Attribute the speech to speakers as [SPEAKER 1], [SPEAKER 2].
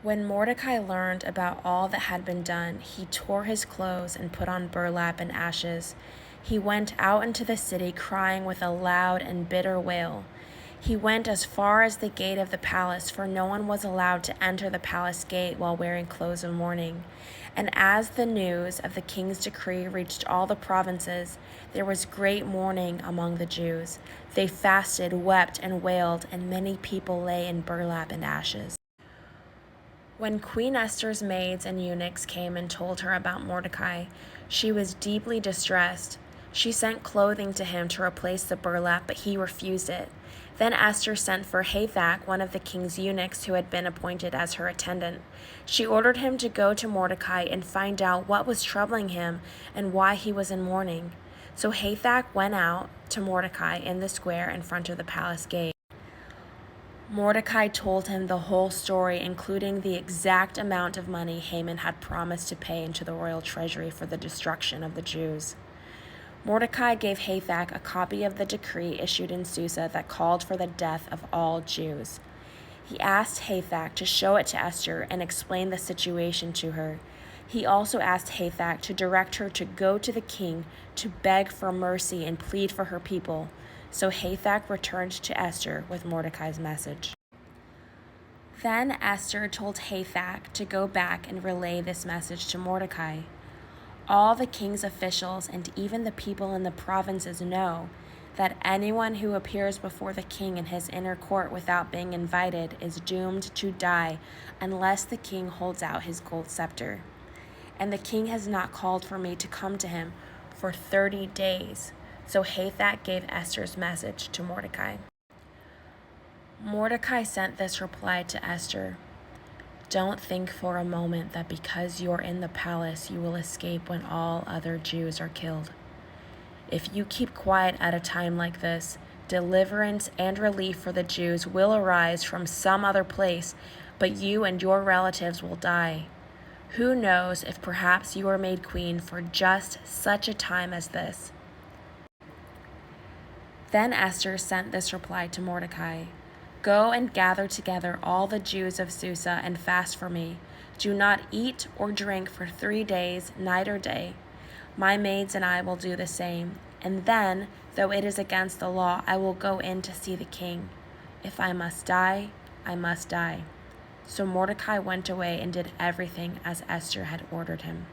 [SPEAKER 1] When Mordecai learned about all that had been done, he tore his clothes and put on burlap and ashes. He went out into the city crying with a loud and bitter wail. He went as far as the gate of the palace, for no one was allowed to enter the palace gate while wearing clothes of mourning. And as the news of the king's decree reached all the provinces, there was great mourning among the Jews. They fasted, wept, and wailed, and many people lay in burlap and ashes. When Queen Esther's maids and eunuchs came and told her about Mordecai, she was deeply distressed. She sent clothing to him to replace the burlap, but he refused it. Then Esther sent for Hathach, one of the king's eunuchs who had been appointed as her attendant. She ordered him to go to Mordecai and find out what was troubling him and why he was in mourning. So Hathach went out to Mordecai in the square in front of the palace gate. Mordecai told him the whole story, including the exact amount of money Haman had promised to pay into the royal treasury for the destruction of the Jews. Mordecai gave Hathach a copy of the decree issued in Susa that called for the death of all Jews. He asked Hathach to show it to Esther and explain the situation to her. He also asked Hathach to direct her to go to the king to beg for mercy and plead for her people. So Hathach returned to Esther with Mordecai's message. Then Esther told Hathach to go back and relay this message to Mordecai. All the king's officials and even the people in the provinces know that anyone who appears before the king in his inner court without being invited is doomed to die unless the king holds out his gold scepter. And the king has not called for me to come to him for 30 days. So Hathach gave Esther's message to Mordecai. Mordecai sent this reply to Esther: "Don't think for a moment that because you are in the palace you will escape when all other Jews are killed. If you keep quiet at a time like this, deliverance and relief for the Jews will arise from some other place, but you and your relatives will die. Who knows if perhaps you are made queen for just such a time as this?" Then Esther sent this reply to Mordecai: "Go and gather together all the Jews of Susa and fast for me. Do not eat or drink for 3 days, night or day. My maids and I will do the same. And then, though it is against the law, I will go in to see the king. If I must die, I must die." So Mordecai went away and did everything as Esther had ordered him.